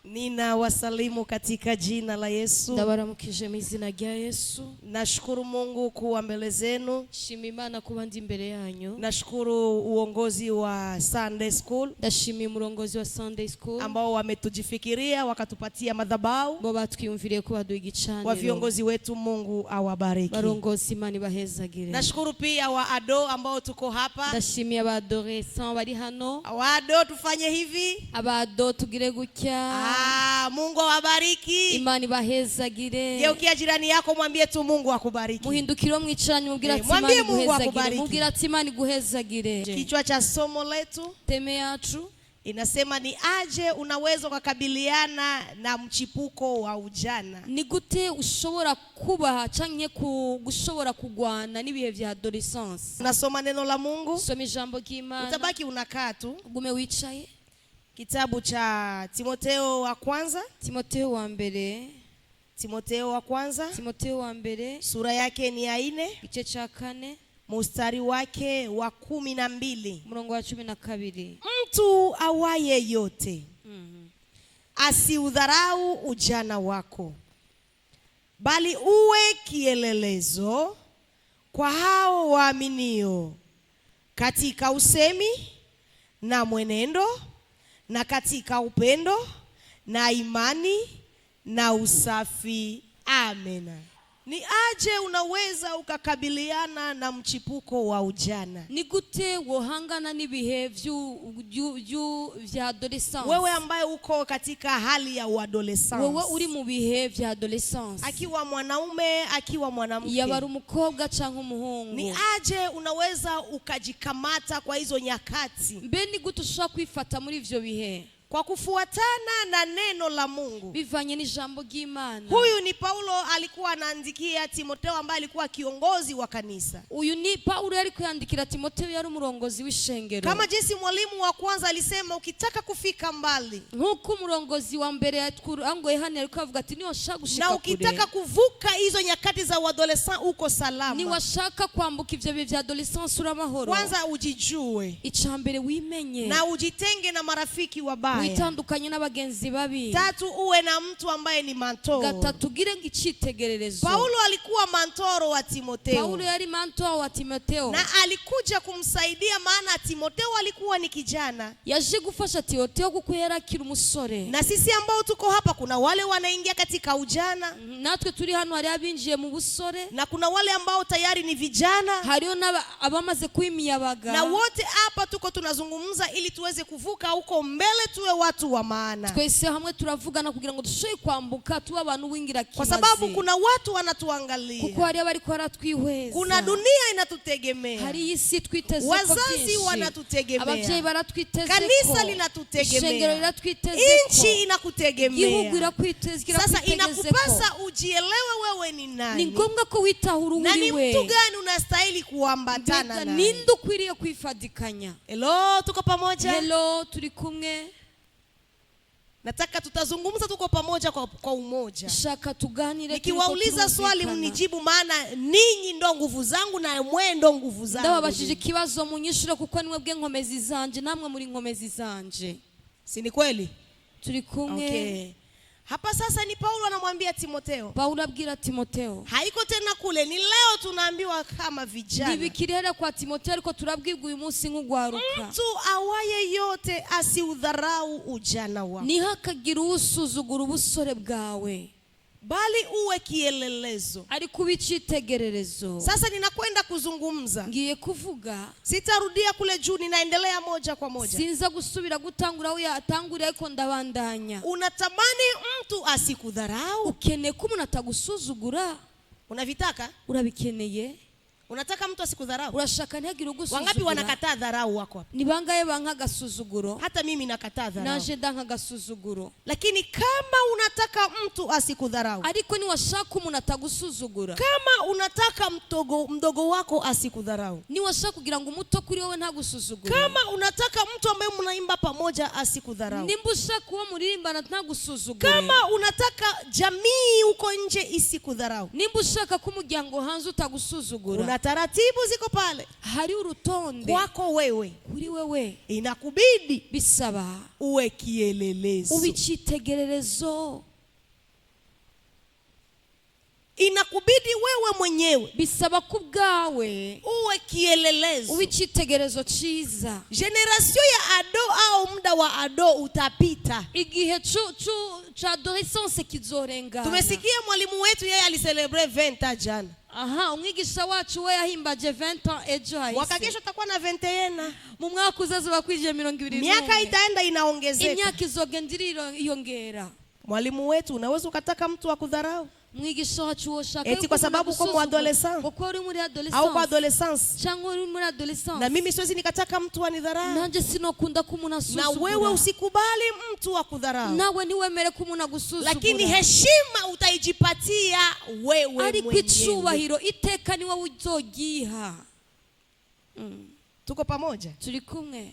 Nina wasalimu katika jina la Yesu. Ndabaramukije mu izina rya Yesu. Nashukuru Mungu kuwa mbele zenu. Shima Imana kuba ndi imbere yanyu. Nashukuru uongozi wa Sunday School. Ndashimiye umurongozi wa Sunday School ambao wametujifikiria wakatupatia madhabahu. Bo batwiyumviriye ko baduha igicaniro. Wa viongozi wetu Mungu awabariki. Barongozi Imana ibahezagire. Nashukuru pia wa ado ambao tuko hapa. Ndashimiye abadolescents bari hano. Ado tufanye hivi. Abado tugire gutya. Mungu awabariki. Imana ibahezagire. Geukia jirani yako mwambie tu Mungu akubariki. Muhindukiro mwicaranye mubwira ati Imana iguhezagire. Mubwira ati Imana iguhezagire. Kichwa cha somo letu, teme yacu inasema ni aje unaweza kukabiliana na mchipuko wa ujana. Ni gute ushobora kubaha canke gushobora kugwana nibihe vya adolescence. Nasoma neno la Mungu. Soma ijambo ry'Imana. Utabaki unakaa tu. Gume wicaye. Kitabu cha Timotheo wa kwanza. Timotheo wa mbere. Timotheo wa kwanza. Timotheo wa mbere. Sura yake ni ya 4. Igice cha 4. Mstari wake wa 12. Murongo wa 12. Mtu awaye yote asiudharau ujana wako, bali uwe kielelezo kwa hao waaminio katika usemi na mwenendo na katika upendo na imani na usafi. Amena. Ni aje unaweza ukakabiliana na mchipuko wa ujana? Ni gute wohangana nibihe vya adolescence? Wewe ambaye uko katika hali ya uadolescence. Wewe uri mu bihe vya adolescence. Akiwa mwanaume, akiwa mwanamke. Yabari umukobwa canke umuhungu. Ni aje unaweza ukajikamata kwa hizo nyakati? Mbe ni gute ushobora kwifata muri ivyo bihe? Kwa kufuatana na neno la Mungu. Bivanye n'ijambo ry'Imana. Huyu ni Paulo alikuwa anaandikia Timotheo ambaye alikuwa kiongozi wa kanisa. Uyu ni Paulo yari kuyandikira Timotheo yari umurongozi w'ishengero. Kama jinsi mwalimu wa kwanza alisema, ukitaka kufika mbali. Nkuko umurongozi wa mbere yatwangoye hano yari kuvuga ati niyo shaka gushika kure. Na ukitaka kuvuka hizo nyakati za adolescent uko salama. Ni washaka kwambuka ivyo bihe vya adolescence uramahoro. Kwanza ujijue. Icambere wimenye. Na ujitenge na marafiki wabaya. Witandukanye n'abagenzi babi. 3, uwe na mtu ambaye ni mentor. 3, gire ngicitegererezo. Paulo alikuwa mantoro wa Timotheo. Paulo yari mentor wa Timotheo. Na alikuja kumsaidia maana Timotheo alikuwa ni kijana. Yaje gufasha Timotheo kuko yarakira umusore. Na sisi ambao tuko hapa kuna wale wanaingia katika ujana. Natwe turi hano hari abinjiye mu busore. Na kuna wale ambao tayari ni vijana. Hariyo abamaze kwimiyabaga. Na wote hapa tuko tunazungumza ili tuweze kuvuka huko mbele, tuwe watu wa maana. Twese hamwe turavugana kugira ngo dushoye kwambuka tuba abantu wingira kimazi. Kwa sababu kuna watu wanatuangalia. Kuko hari abari ko aratwihweza. Kuna dunia inatutegemea. Hari isi twiteze ko wazazi wanatutegemea. Abavyeyi baratwiteze ko. Kanisa linatutegemea. Ishengero linatwiteze ko. Nchi inakutegemea. Igihugu irakwiteze. Sasa inakupasa ujielewe wewe ni nani. Ni ngombwa ko witahura uri we. Na ni mtu gani unastahili kuambatana naye. Nindu kwiriye kwifadikanya. Hello, tuko pamoja? Hello, turi kumwe. Nataka tutazungumza tuko pamoja kwa umoja. Shaka tuganire. Nikiwauliza swali mnijibu, maana ninyi ndo nguvu zangu na mwe ndo nguvu zangu. Ndababashije kibazo munyishura kuko niwe bwe nkomezi zanje namwe muri nkomezi zanje. Si ni kweli? Turi kumwe. Okay. Hapa sasa ni Paulo anamwambia Timotheo. Paulo abwira Timotheo. Haiko tena kule, ni leo tunaambiwa kama vijana. Nibikirera kwa Timotheo ariko turabwirwa uyu munsi nk'ugwaruka. Mtu awaye yote asiudharau ujana wako. Ni hakagira usuzugura ubusore bwawe. Bali uwe kielelezo. Ari kubicitegererezo. Sasa ninakwenda kuzungumza. Ngiye kuvuga. Sitarudia kule juu, ninaendelea moja kwa moja. Sinza gusubira gutangura aho yatanguriye ariko ndabandanya. Unatamani mtu asikudharau? Ukene ko umuntu atagusuzugura? Unavitaka? Urabikeneye? Unataka mtu asikudharau? Urashaka ntihagire ugusuzugura? Wangapi wanakataa dharau wako hapa? Ni bangaye banka gasuzuguro? Hata mimi nakataa dharau. Naje ndanka gasuzuguro. Lakini kama unataka mtu asikudharau, ariko ni washaka umuntu atagusuzugura, kama unataka mdogo wako asikudharau, ni washaka kugira ngo umuto kuri wowe ntagusuzugura, kama unataka mtu ambaye mnaimba pamoja asikudharau, nimba ushaka uwo muririmbana ntagusuzugure, kama unataka jamii uko nje isikudharau, nimba ushaka ko umuryango hanze utagusuzugura, taratibu ziko pale hari urutonde kwako wewe, kuri wewe inakubidi bisaba uwe kielelezo. ubicitegererezo, Inakubidi wewe mwenyewe bisaba kubwawe uwe kielelezo. ubicitegerezo ciza. Generation ya ado au muda wa ado utapita. Igihe cha adolescence kizorengana. Tumesikia mwalimu wetu yeye alicelebrate 20 jana. Aha, umwigisha wacu we yahimbaje 20 ans ejo hahise. Mwaka kesho atakuwa na 21. Mu mwaka uzaza bakwije 21. Miaka itaenda inaongezeka. Imyaka izogenda iyongera. Mwalimu wetu unaweza ukataka mtu akudharau mwigisha wacu woshaka eti kwa sababu uko mu adolescent uko uri muri adolescence au kwa adolescence, cyangwa uri muri adolescence, na mimi siwezi nikataka mtu anidharau. nanje sinokunda kumunasuzugura. Na wewe usikubali mtu akudharau. Nawe niwemere kumunagusuzugura. Lakini heshima utaijipatia wewe mwenyewe. Ariko icubahiro iteka ni wowe uzogiha. Tuko pamoja? Turi kumwe.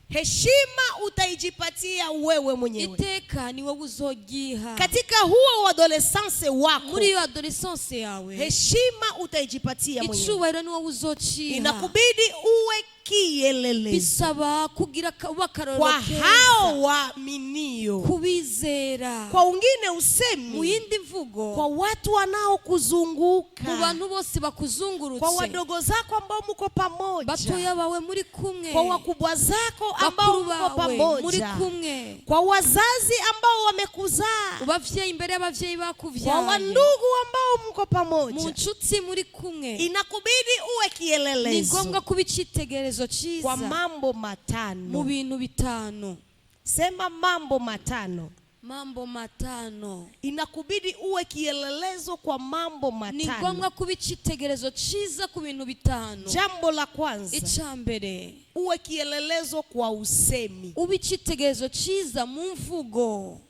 Heshima utaijipatia wewe mwenyewe. Iteka ni wowe uzogiha. Katika huo adolescence wako, muri yo adolescence yawe, heshima utaijipatia mwenyewe. Icubahiro ni wowe uzochiha. Inakubidi uwe kielelezo. Bisaba kugira bakaroro kwa hao waaminio, kubizera, kwa wengine usemi, muyindi mvugo, kwa watu wanaokuzunguka, ku bantu bose bakuzungurutse, kwa wadogo zako ambao mko pamoja, batoya bawe muri kumwe, kwa wakubwa zako ambao mko pamoja, muri kumwe, kwa wazazi ambao wamekuzaa, ubavyeyi imbere y'abavyeyi bakuvyaye, kwa wandugu ambao mko pamoja, mu nshuti muri kumwe. Inakubidi uwe kielelezo. Ni ngombwa kubicitegerezo ciza kwa mambo matano. mu bintu bitano. Sema mambo matano. Mambo matano. Inakubidi uwe kielelezo kwa mambo matano. Ni ngombwa kubicitegerezo ciza ku bintu bitano. Jambo la kwanza, icambere, uwe kielelezo kwa usemi. ubicitegerezo ciza mu mvugo.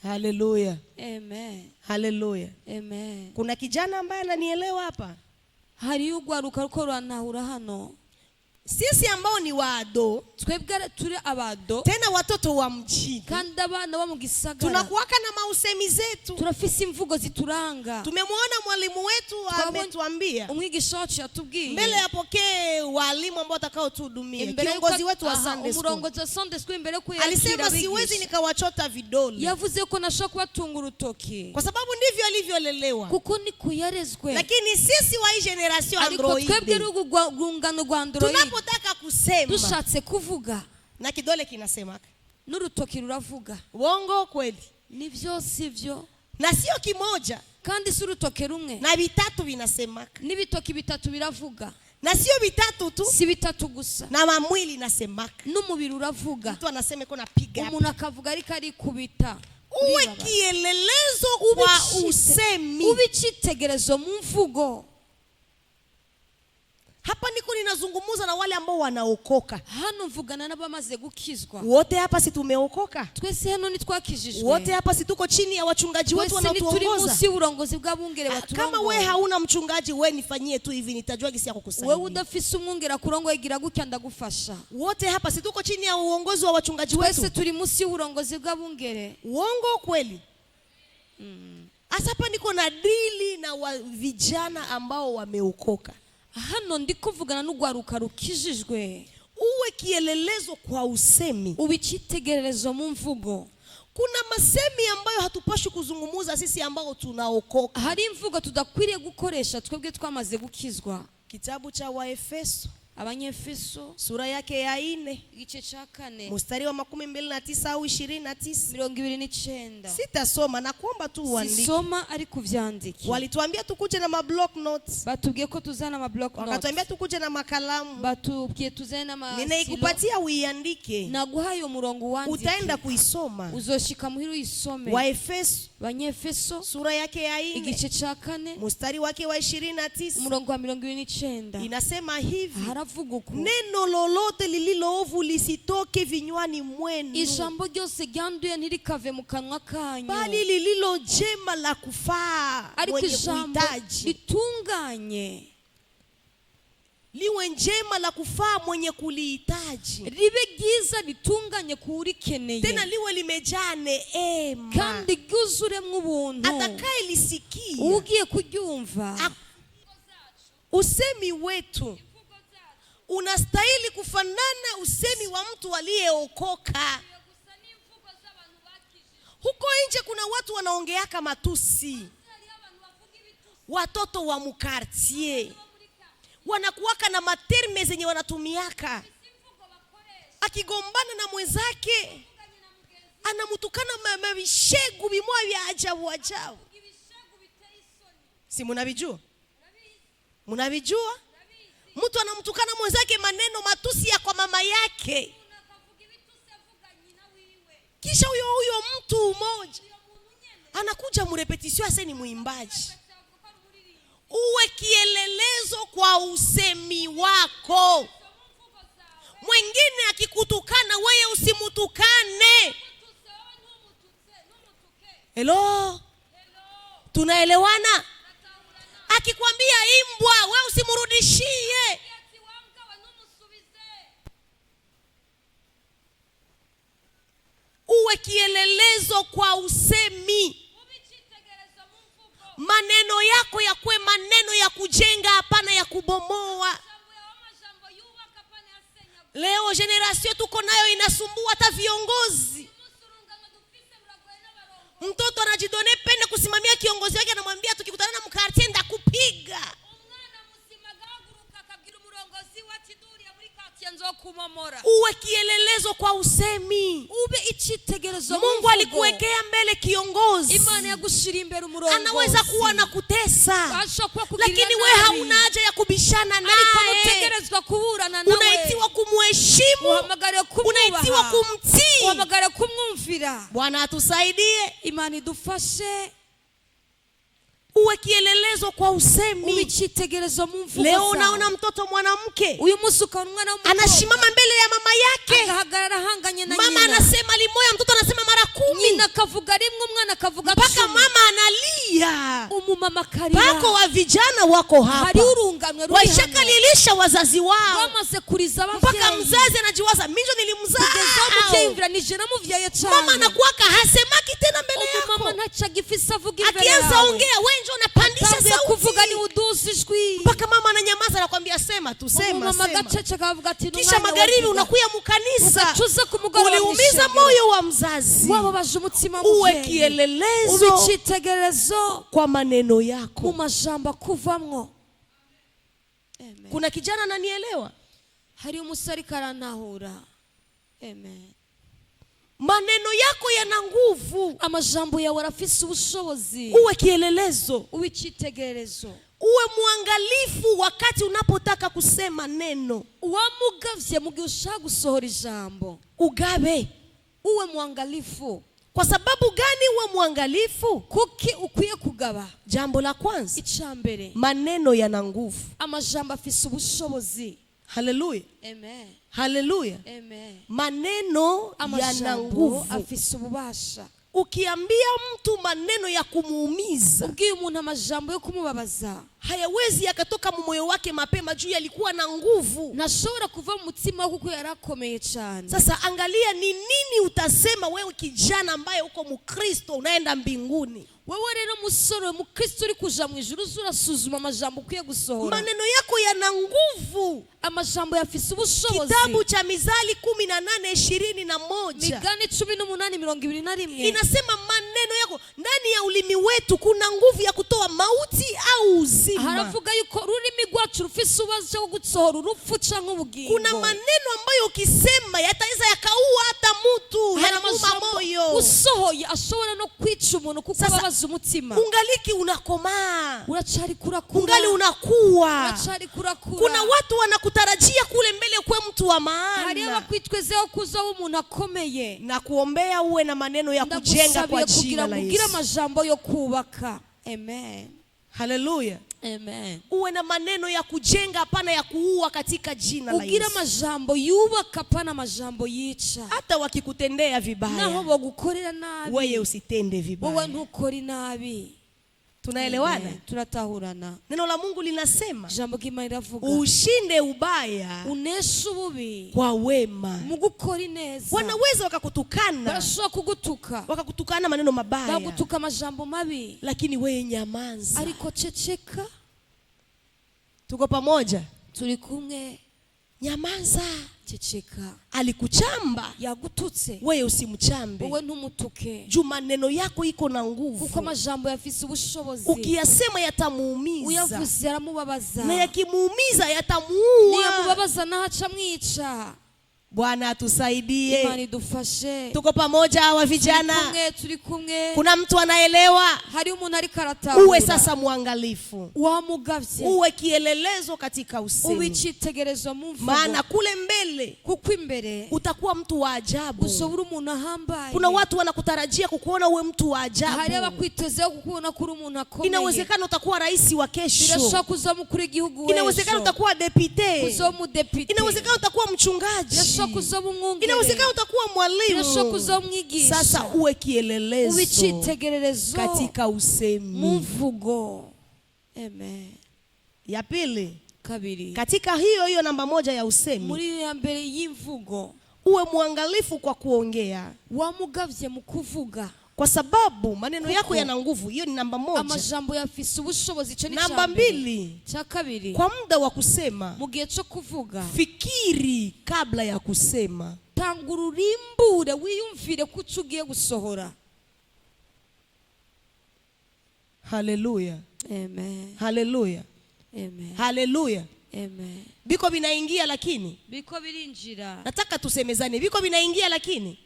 Haleluya. Amen. Haleluya. Amen. Kuna kijana ambaye ananielewa hapa? Hari ugwaruka ruko rwanahura hano. Sisi ambao ni waado, twebwe turi abado, tena watoto wa mjini, kandi abana bo mu gisagara, tunakuwaka na mausemi zetu, turafise imvugo zituranga. Tumemwona mwalimu wetu ametuambia, umwigisha wacu yatubwiye, mbele yapokee walimu ambao watakao tuhudumia, kiongozi wetu wa Sunday school, umurongozi wa Sunday school mbere ko alisema siwezi nikawachota vidole. Yavuze ko nashaka kubatunga urutoki, kwa sababu ndivyo alivyolelewa, kuko ni kuyarezwe. Lakini sisi wa hii generation Android, twebwe rugungano rwa Android, tunapotaka kusema, dushatse kuvuga, na kidole kinasemaka, n'urutoki ruravuga. Uongo kweli? Ni vyo sivyo? Na sio kimoja, kandi si urutoke rumwe, na bitatu binasemaka. N'ibitoki bitatu biravuga. Na sio bitatu tu, si bitatu gusa, na mamwili inasemaka. N'umubiri uravuga. Mtu anasema iko napiga, umuntu akavuga ariko ari kubita. Uwe kielelezo kwa usemi, ubicitegerezo mu mvugo. Hapa niko ninazungumuza na wale ambao wanaokoka. Hano mvugana n'abamaze gukizwa. Wote hapa si tumeokoka? Twese hano ni twakijijwe. Wote hapa si tuko chini ya wachungaji wetu wanaotuongoza? Twese ni turi musi urongozi bw'abungere baturongoza. Kama wewe hauna mchungaji, wewe nifanyie tu hivi, nitajua gisi yako kusaidia. Wewe udafise umwungera kurongo igira gutya ndagufasha. Wote hapa si tuko chini ya uongozi wa wachungaji wetu? Twese turi musi urongozi bw'abungere. Uongo kweli? Asa hapa niko na dili na vijana ambao wameokoka. Hano ndi kuvugana n'ugwaruka rukijijwe. Uwe kielelezo kwa usemi, ubicitegererezo mu mvugo. Kuna masemi ambayo hatupashi kuzungumuza sisi ambao tunaokoka. Hari imvugo tudakwiriye gukoresha twebwe twamaze gukizwa. Kitabu cha Waefeso, Abanyefeso sura yake ya 4, igice cha 4, mstari wa 29 au 29. 29. Sitasoma, na kuomba tu uandike. Soma ari kuvyandiki. Walituambia tukuje na mablock notes. Batubwiye ko tuzana ma block notes. Wakatuambia tukuje na makalamu. Batubwiye tuzana ma Ninaikupatia uiandike. Naguhaye umurongo wandike. Utaenda kuisoma. Uzoshika muhiru isome. Waefeso, Banyefeso sura yake ya 4, igice cha 4, mstari wake wa 29. umurongo wa 29. Inasema hivi: haravuguko, neno lolote lililoovu lisitoke vinywani mwenu, ijambo ryose ryanduye ntirikave mu kanwa kanyu, bali lililo jema la kufaa mwenye kuhitaji. Litunganye, liwe njema la kufaa mwenye kulihitaji, ribe ryiza litunganye kurikeneye, tena liwe limejaa neema, kandi ryuzuremwo ubuntu. atakaye lisikia ugiye kuryumva usemi wetu unastahili kufanana usemi wa mtu aliyeokoka. Huko nje kuna watu wanaongeaka matusi, watoto wa mukartie wanakuwaka na materme zenye wanatumiaka. Akigombana na mwenzake anamutukana mabishegu bimwa vya ajabu ajabu. Si munavijua? Munavijua? Mtu anamtukana mwenzake maneno matusi ya kwa mama yake. Kisha huyo mtu mmoja anakuja mrepetisio ase ni muimbaji. Uwe kielelezo kwa usemi wako. Mwingine akikutukana wewe usimutukane. Hello? Tunaelewana? Akikwambia imbwa wewe usimrudishie. Uwe kielelezo kwa usemi. Maneno yako yakuwe maneno ya kujenga, hapana ya kubomoa. Leo generation tuko nayo inasumbua hata viongozi. Mtoto anajidone pende kusimamia kiongozi wake, anamwambia tukikutana na mkartie ndakupiga. Uwe kielelezo kwa usemi. Mungu alikuwekea mbele kiongozi. Anaweza kuwa na kutesa, lakini we hauna haja ya kubishana naye. Unaitiwa kumheshimu, unaitiwa kumtii. Bwana atusaidie. Imani dufashe. Uwe kielelezo kwa usemi. Leo unaona mtoto mwanamke anashimama mbele ya mama yake. Mama anasema limoya, mtoto anasema mara 10. Mpaka mama analia. Pako wa vijana wako hapa waishakalilisha wazazi wao. Mpaka mzazi anajiwaza minjo nilimzaa. Mama anakuwaka hasemaki tena mbele yako. Akianza ongea wenjo unapandisha sauti. Mpaka mama ananyamaza na kwambia sema tu, sema. Kisha magharibi unakuya mkanisa. Uliumiza moyo wa mzazi. Uwe kielelezo kwa maneno yako. Kuna kijana ananielewa? Hari umusari karanahura. Amen. Maneno yako yana nguvu. Amajambo yawe arafise ubushobozi. Uwe kielelezo. Uwe cyitegererezo. Uwe muangalifu wakati unapotaka kusema neno. Wamugavye mugihe ushaka gusohora ijambo. Ugabe. Uwe muangalifu. Kwa sababu gani uwe muangalifu? Kuki ukwiye kugaba? Jambo la kwanza, icambere, maneno yana nguvu. Amajambo afise ubushobozi. Haleluya. Amen. Haleluya. Amen. Maneno yana nguvu. Afise ububasha. Ukiambia mtu maneno ya kumuumiza, ubwiye umuntu amajambo yo kumubabaza, hayawezi yakatoka mu moyo wake mapema juu yalikuwa na nguvu. Nashobora kuva mu mutima kuko yarakomeye cyane. Sasa angalia ni nini utasema wewe kijana ambaye uko Mkristo unaenda mbinguni. Wewe rero musoro Mkristo uri kuja mu ijuru urasuzuma amajambo kwiye gusohora. Maneno yako yana nguvu. Amajambo yafise ubushobozi. Kitabu cha Mithali 18:21. Migani 18:21. Inasema maneno yako ndani ya ulimi wetu kuna nguvu ya kutoa mauti au uzima. Haravuga yuko rurimi rwacu rufise ubasha bwo gusohora urupfu canke ubugingo. Kuna maneno ambayo ukisema yataweza yakaua hata mtu, yanamuuma moyo. Usohoye ashobora no kwica umuntu kuko babaza umutima. Ungaliki unakomaa. Uracari kurakura. Ungali unakuwa. Uracari kurakura. Kuna watu wanakutarajia kule mbele kwa mtu wa maana. Hari abakwitwezeho kuza umuntu akomeye. Na kuombea uwe na maneno ya kujenga kwa jina la Yesu. Kugira amajambo yo kubaka. Amen. Haleluya. Amen. Uwe na maneno ya kujenga, hapana ya kuua, katika jina la Yesu. Ugira majambo yubaka, hapana majambo yica. Hata wakikutendea vibaya, naho bagukorera nabi, wewe usitende vibaya. Wewe ntukori nabi. Tunaelewana? Tunatahurana. Neno la Mungu linasema, jambo kima iravuga, ushinde ubaya, uneshe ububi kwa wema. Mugukori neza. Wanaweza wakakutukana, barashobora kugutuka, wakakutukana maneno mabaya, bagutuka majambo mabi, lakini wewe nyamaza. ariko ceceka. Tuko pamoja? Turi kumwe. Nyamaza. Ceceka. Alikuchamba, yagututse, wewe usimchambe. wewe ntumutuke. Juu maneno yako iko na nguvu. Kuko amajambo yafise ubushobozi. Ukiyasema yatamuumiza. Uyavuze yaramubabaza. Na yakimuumiza yatamuua. Niyamubabaza na haca mwica. Bwana atusaidie. Imani dufashe. Tuko pamoja wa vijana. Turi kumwe. Kuna mtu anaelewa? Hari umuntu ari karatahura. Uwe sasa muangalifu. Wamugavye. Uwe kielelezo katika usemi. Uwe icitegerezo mu mvugo. Maana kule mbele, kuko imbere utakuwa mtu wa ajabu. Usobura umuntu ahambaye. Kuna watu wanakutarajia kukuona uwe mtu wa ajabu. Hari abakwitezeo kukuona kuri umuntu akomeye. Inawezekana utakuwa rais wa kesho. Birashoboka kuzoba mukuru w'igihugu w'ejo. Inawezekana utakuwa deputy. Kuzoba umudepite. Inawezekana utakuwa mchungaji. Kuzoba umwungere. Inawezekana utakuwa mwalimu. Kuzoba umwigisha. Sasa uwe kielelezo. Uwe icitegererezo katika usemi. mu mvugo. Amen. Ya pili. Kabiri. Katika hiyo namba 1 ya usemi. Muri ya mbere y'imvugo. Uwe mwangalifu kwa kuongea. Wamugavye mu kuvuga. Kwa sababu maneno yako yana nguvu. Hiyo ni namba 1. Amajambo yafise ubushobozi cyo ni namba 2. Cha kabiri. Kwa muda wa kusema. Mu gihe cyo kuvuga. Fikiri kabla ya kusema. Tangururimbure wiyumvire kuco ugiye gusohora. Haleluya. Amen. Haleluya. Amen. Haleluya. Amen. Biko binaingia lakini. Biko birinjira. Nataka tusemezane. Biko binaingia lakini.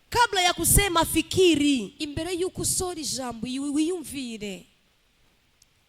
Kabla ya kusema fikiri. Imbere yuko usora ijambo wiyumvire.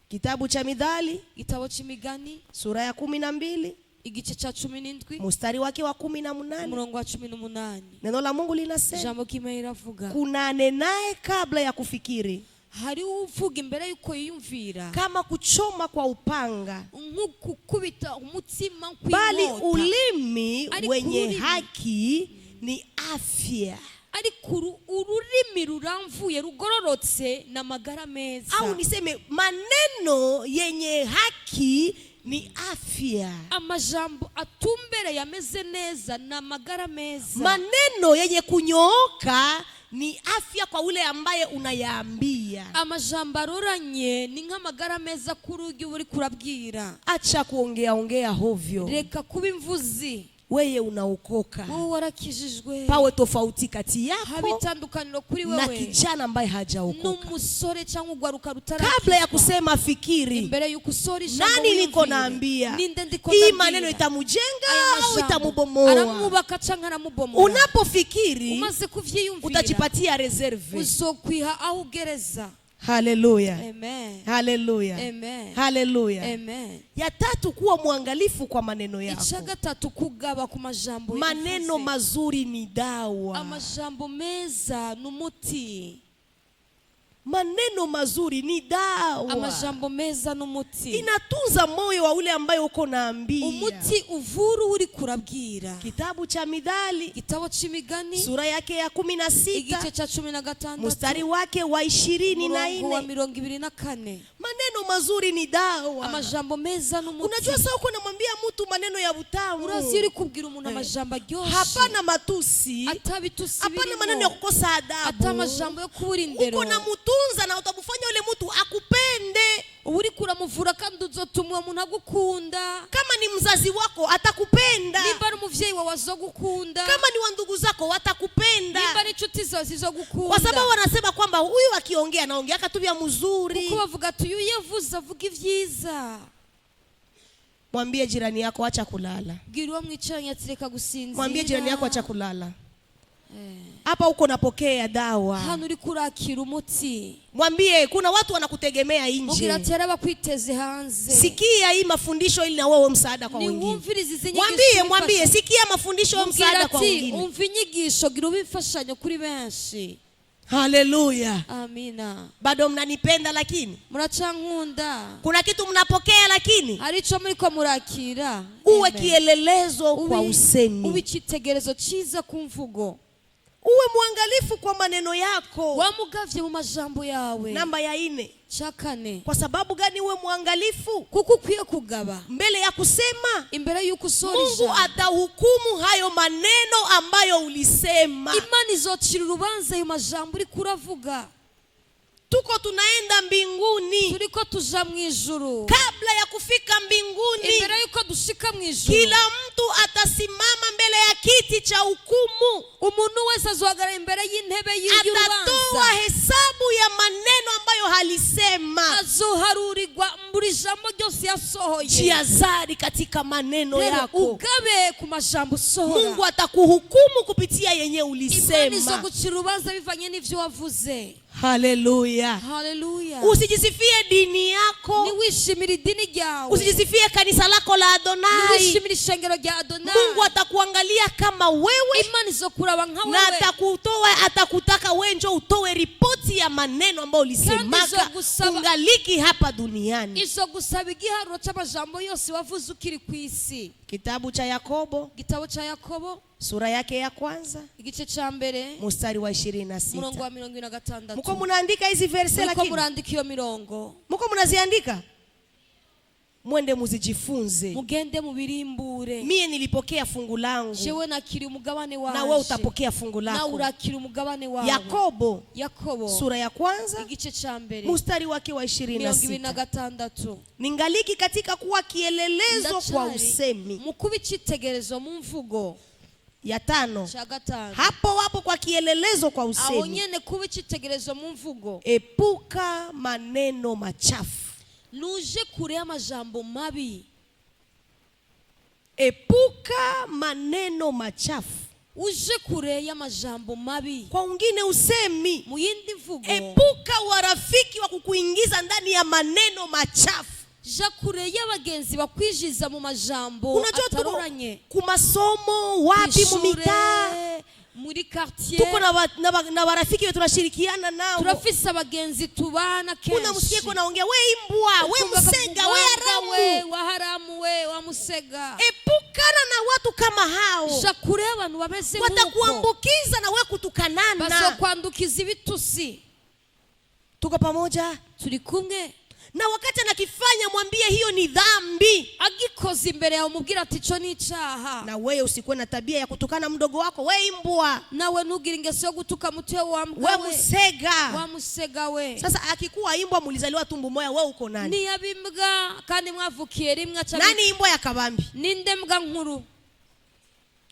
Kitabu cha Mithali. Gitabo c'imigani. Sura ya 12. Igice cha 17. Mstari wake wa 18. Murongo wa 18. Neno la Mungu linasema. Jambo kimwe iravuga. Kuna anenaye kabla ya kufikiri. Hari uvuga imbere yuko yiyumvira. Kama kuchoma kwa upanga. Nkukubita umutima kw'imota. Bali ulimi wenye haki ni afya. Ariko ururimi ruramvuye rugororotse na magara meza. Au niseme maneno yenye haki ni afya. Amajambo atumbere yameze neza na magara meza. Maneno yenye kunyooka ni afya kwa ule ambaye unayaambia. Amajambo aroranye ni nk'amagara meza kuri ugi uri kurabwira. Acha kuongea hovyo. Reka kuba imvuzi. Wewe unaokoka. Wewe warakijijwe. Pawe tofauti kati yako habitandukaniro kuri wewe na kijana ambaye hajaokoka. N'umusore cyangwa ugwaruka rutarakizwa. Kabla ya kusema fikiri. Imbere yukusora ijambo. Nani niko naambia? Hii maneno itamujenga au itamubomoa? Aramubaka cyangwa aramubomoa. Unapofikiri umaze kuvyiyumvira utajipatia reserve. Uzokwiha aho gereza. Haleluya. Amen. Haleluya. Amen. Haleluya. Amen. Ya tatu, kuwa mwangalifu kwa maneno yako. Ichaga tatu, kugaba ku majambo. Maneno mazuri ni dawa. Amajambo meza numuti. Maneno mazuri ni dawa. Amajambo meza numuti. Inatunza moyo wa ule ambaye uko naambia. Umuti uvuru uri kurabwira. Kitabu cha Mithali. Gitabo c'imigani. Sura yake ya 16. Igice cha 16. Mstari wake wa 24. Murongo wa 24. Maneno mazuri ni dawa. Amajambo meza numuti. Unajua sasa uko namwambia mtu maneno ya utamu. Uraziri kubwira umuntu amajambo aryoshe. Hapana matusi. Atabitusi. Hapana maneno ya kukosa adabu. Atamajambo yo kubura indero. Uko na mutunza na utakufanya ule mtu akupende. Uri kuramuvura kandi uzotumwa umuntu agukunda. Kama ni mzazi wako atakupenda. Nimba ari umuvyeyi wawe azogukunda. Kama ni wandugu zako watakupenda. Nimba ari inshuti zawe zizogukunda. Kwa sababu wanasema kwamba huyu akiongea anaongea katubia mzuri. Kuko bavuga ati uyu yavuze avuga ivyiza. Mwambie jirani yako acha kulala. Bwira uwo mwicaranye ati reka gusinzira. Mwambie jirani yako acha kulala. Hapa uko napokea dawa. Hano uri kurakira umuti. Mwambie kuna watu wanakutegemea nje. Mubwira ati arabakwiteze hanze. Sikia hii mafundisho ili na wewe msaada kwa wengine. Mwambie sikia mafundisho wewe msaada kwa wengine. Umva inyigisho gira ubifashanyo kuri benshi. Haleluya. Amina. Bado mnanipenda lakini? Muracankunda. Kuna kitu mnapokea lakini? Arico muriko murakira. Uwe kielelezo kwa usemi. Uwe citegerezo ciza ku mvugo. Uwe mwangalifu kwa maneno yako. Wamugavye mu majambo yawe. Namba ya 4. Chakane. Kwa sababu gani uwe mwangalifu? Kuko ukwiye kugaba. Mbele ya kusema. Imbere yuko usorija. Mungu atahukumu hayo maneno ambayo ulisema. Imana izocira urubanza ayo majambo uri kuravuga. tuko tunaenda mbinguni, turiko tuja mu ijuru. Kabla ya kufika mbinguni, imbere yuko dushika mu ijuru, kila mtu atasimama mbele ya kiti cha hukumu. Umuntu wese azohagarara imbere y'intebe y'urubanza, atatoa hesabu ya maneno ambayo halisema, azoharurirwa buri jambo ryose yasohoye. Jiazari katika maneno yako, ugabe ku majambo usohora. Mungu atakuhukumu kupitia yenye ulisema. Imana izogucira urubanza bivanye n'ivyo wavuze. Haleluya. Haleluya. Usijisifie dini yako, niwishimire idini ryawe. Usijisifie kanisa lako la Adonai, niwishimire ishengero rya Adonai. Mungu atakuangalia kama wewe, Imana izokuraba nka wewe, na atakutaka wewe njoo utoe ripoti ya maneno ambayo ulisemaka ungaliki hapa duniani. Izogusaba igiharuro c'amajambo yose wavuze ukiri kwisi. Kitabu cha Yakobo, sura yake ya kwanza, igice ca mbere, mstari wa 26. Murongo wa 26. Muko munaandika hizi verse, lakini muko murandika iyo mirongo, muko munaziandika, mwende muzijifunze, mugende mubirimbure. Mie nilipokea fungu langu, jewe nakiri umugabane wanje, na wewe utapokea fungu lako. na urakiri umugabane wawe. Yakobo sura ya kwanza, igice ca mbere, mstari wake wa 26. Ningaliki katika kuwa kielelezo kwa usemi, mukuba icitegerezo mu mvugo. Ya 5, hapo kwa kielelezo kwa usemi, aho nyene kuba icitegerezo mu mvugo. Epuka maneno machafu, nuje kure y'amajambo mabi. Epuka maneno machafu, uje kure y'amajambo mabi. Kwa wengine usemi, mu yindi mvugo, epuka warafiki wa kukuingiza ndani ya maneno machafu. Ja kure y'abagenzi bakwijiza mu majambo ataroranye. Ku masomo wapi mu mitaa, muri quartier, tuko na barafiki wetu tunashirikiana nao, turafisa abagenzi tubana kenshi. Kuna msikie kuna ongea we imbwa, we musega, we haramu, we wa musega. Epukana na watu kama hao. Ja kure y'abantu bameze nkuko, watakuambukiza na we kutukanana, bazokwandukiza ibitusi. Tuko pamoja, turi kumwe. Na wakati anakifanya mwambie hiyo ni dhambi. Agikoze imbere yawe mubwira ati cyo ni icyaha. Na wewe usikuwe na tabia ya kutukana mdogo wako, we imbwa. Nawe ntugire ingeso yo gutuka mutwe wa mbwa, we musega. Wa musega we. Sasa akikuwa imbwa mulizaliwa tumbo moya, wewe uko nani? Ni yabimbwa kandi mwavukiye rimwe acha. Nani imbwa ya kabambi? Ninde mbwa nkuru?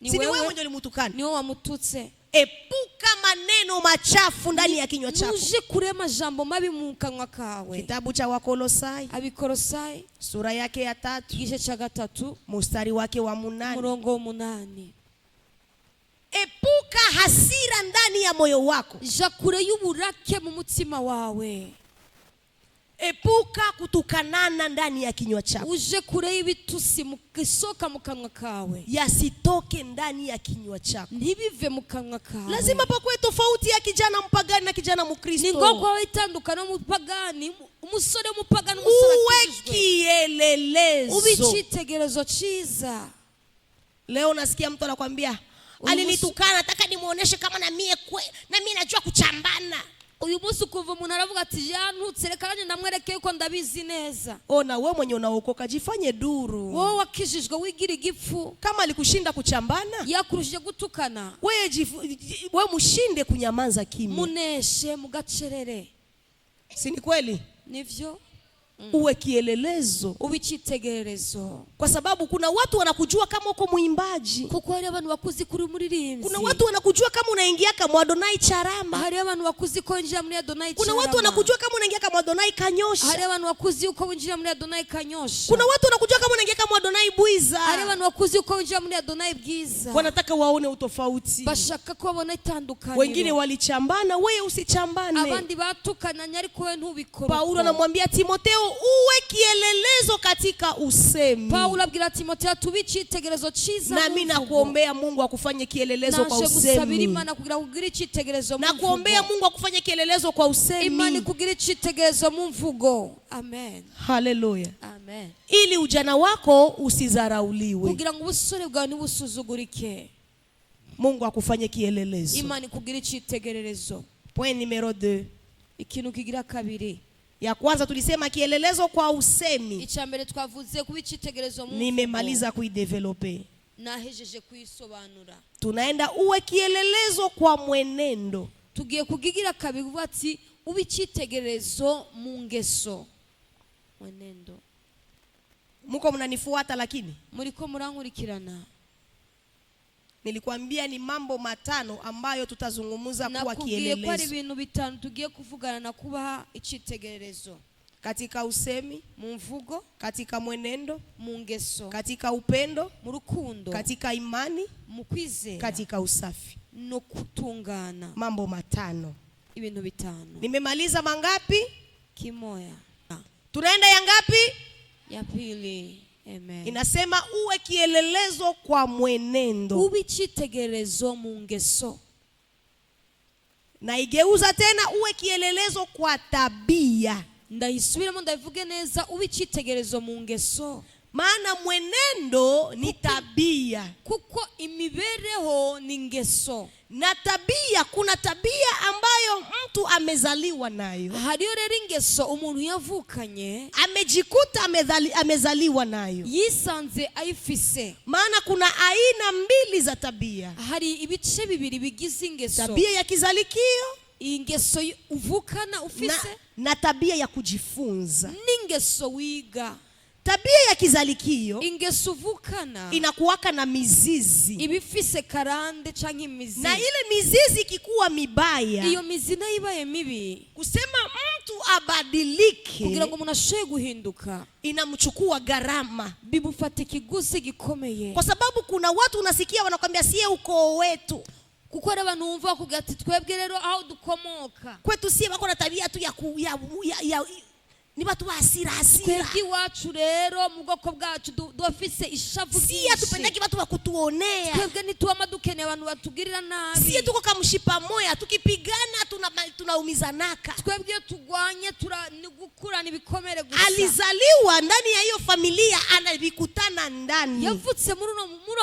Ni wewe mwenye ulimutukana. Ni wewe wamututse. Epuka maneno machafu ndani ya kinywa chako. Uje kure majambo mabi mu kanwa kawe. Kitabu cha Wakolosai, Abikolosai sura yake ya 3, igice ca 3, mstari wake wa 8. Murongo 8. Epuka hasira ndani ya moyo wako. Ja kure y'uburake mu mutima wawe. Epuka kutukanana ndani ya kinywa chako. Uje kure y'ibitusi mukisoka mu kanwa kawe. Yasitoke ndani ya kinywa chako. Ntibive mu kanwa kawe. Lazima pakwe tofauti ya kijana mpagani na kijana Mkristo. Ni ngoko witandukana umupagani, umusore umupagani, umusore akijijwe. Kielelezo. Ubicitegerezo ciza. Leo nasikia mtu anakuambia, alinitukana, nataka nimuoneshe kama na mimi najua kuchambana. Uyu munsi kuva umuntu aravuga ati yantutse reka nanjye ndamwereke yuko ndabizi neza. Ona wewe mwenye unaokoka jifanye duru. Wowe wakijijwe wigira igifu. Kama alikushinda kuchambana, yakurushije gutukana, wewe mushinde kunyamaza kimya. Muneshe mugacerere. Si ni kweli? Nivyo. Uwe kielelezo, ubicitegererezo. Kwa sababu kuna watu wanakujua kama uko muimbaji. Kuko hari abantu bakuzi kuri umuririmbyi. Kuna watu wanakujua kama unaingia kama Adonai Charama. Hari abantu bakuzi ko injira muri Adonai Charama. Kuna watu wanakujua kama unaingia kama Adonai Kanyosha. Hari abantu bakuzi uko winjira muri Adonai Kanyosha. Kuna watu wanakujua kama unaingia kama Adonai Bwiza. Hari abantu bakuzi uko winjira muri Adonai Bwiza. Wanataka waone utofauti. Bashaka ko babona itandukaniro. Wengine walichambana, wewe usichambane. Abandi batukana nyari ko we ntubikora. Paulo anamwambia Timotheo, uwe kielelezo katika usemi. Paulo abwira Timotheo tubicitegerezo ciza. Na mimi nakuombea Mungu akufanye kielelezo kwa usemi. Imana kugira kugira icitegerezo mu mvugo. Nakuombea Mungu akufanye kielelezo kwa usemi. Imana kugira icitegerezo mu mvugo. Amen. Haleluya. Amen. Ili ujana wako usizarauliwe. Kugira ngo ubusore bwawe ntibusuzugurike. Mungu akufanye kielelezo. Imana kugira icitegerezo. Point numero 2. Ikintu kigira kabiri. Ya kwanza tulisema kielelezo kwa usemi. Icambere twavuze kubicitegerezo mu. Nimemaliza kuideveloper. Nahejeje kuisobanura. Tunaenda uwe kielelezo kwa mwenendo. Tugiye kugigira kabiri bati ubicitegerezo mu ngeso. Mwenendo. Muko mnanifuata lakini? Muriko murankurikirana. Nilikwambia ni mambo matano ambayo tutazungumza kuwa kielelezo. Nakubwiye ko ari ibintu bitanu tugiye kuvugana na kubaha icitegerezo. Katika usemi, mu mvugo, katika mwenendo, mu ngeso, katika upendo, mu rukundo, katika imani, mu kwizera, katika usafi. No kutungana. Mambo matano. Ibintu bitanu. Nimemaliza mangapi? Kimoya. Tunaenda ya ngapi? Ya pili. Amen. Inasema uwe kielelezo kwa mwenendo. Ubicitegerezo mu ngeso. Na igeuza tena uwe kielelezo kwa tabia. Ndayisubiramo ndavuge neza ubicitegerezo mu ngeso. Maana mwenendo ni tabia. Kuko imibereho ni ngeso. Na tabia, kuna tabia ambayo mtu amezaliwa nayo. Hariyo rero ingeso umuntu yavukanye, amejikuta amezaliwa nayo, yisanze ayifise. Maana kuna aina mbili za tabia. Hari ibice bibiri bigize ingeso. Tabia ya kizalikio, ingeso uvukana ufise, na tabia ya kujifunza, ningeso wiga. Tabia ya kizalikio ingeso uvukana inakuwaka na mizizi, ibifise karande canke imizi. Na ile mizizi ikikuwa mibaya, iyo mizi nayo ibaye mibi, kusema mtu abadilike kugira ngo umuntu ashoboye guhinduka inamchukua gharama, bibufata ikiguzi gikomeye. Kwa sababu kuna watu unasikia wanakuambia siye ukoo wetu, kuko ari abantu bumva kugira ati twebwe rero aho dukomoka kwetu siye bako na tabia tu ya ni batu basira. Twebwe wacu rero mu bwoko bwacu dufise ishavu ryinshi. Siye tupendeki batu bakutuonea. Twebwe nituama dukeneye abantu batugirira nabi. Siye tuko kamshipa moya, tukipigana tunaumizanaka. Twebwe tugwanye turanigukura nibikomere gusa. Alizaliwa ndani ya hiyo familia, anabikutana ndani. Yavutse muri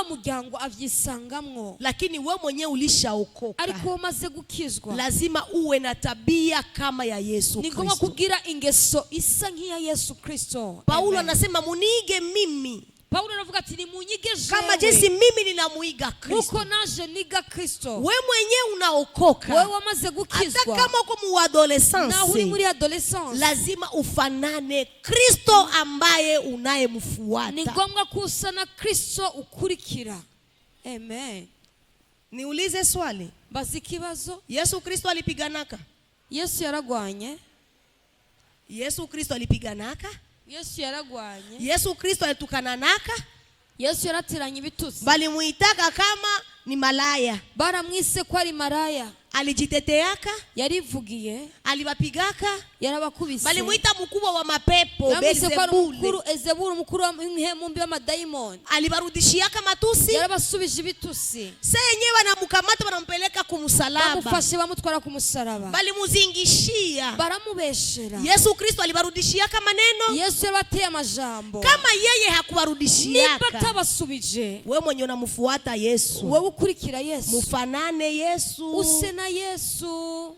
muryango avyisangamwo. Lakini wewe mwenyewe ulishaokoka. Ariko umaze gukizwa. Lazima uwe na tabia kama ya Yesu Kristo. Ni ngombwa kugira ingeso isa nk'iya Yesu Kristo. Paulo anasema munige mimi. Paulo anavuga ati nimunyige jewe kama jinsi mimi ninamuiga Kristo. Uko naje niga Kristo. Wewe mwenyewe unaokoka. Wewe wamaze gukizwa. Hata kama uko mu adolescence. Na uri muri adolescence. Lazima ufanane Kristo ambaye unayemfuata. Ni ngombwa kusana Kristo ukurikira. Amen. Niulize swali. Bazi kibazo. Yesu Kristo alipiganaka? Yesu yaragwanye. Yesu Kristo alipiganaka? Yesu yaragwanye. Yesu Kristo alitukananaka? Yesu yaratiranye ibitusi. Bali muitaka kama ni malaya. Baramwise ko ari maraya. Alijiteteaka? Yarivugiye. Alibapigaka? Yarabakubise. Bali muita mkubwa wa mapepo Beelzebul, mkuru wa mumbi wa madaimoni. Alibarudishiaka matusi? Yarabasubije ibitusi. Sasa yenyewe wanamukamata wanampeleka kumsalaba. Bamufashe bamutwara kumsalaba. Bali muzingishia. Baramubeshera. Yesu Kristo alibarudishiaka maneno? Yesu yabateye amajambo. Kama yeye hakubarudishiaka, niba tabasubije, wewe mwenye unamfuata Yesu, wewe ukurikira Yesu, mufanane Yesu. Use na Yesu.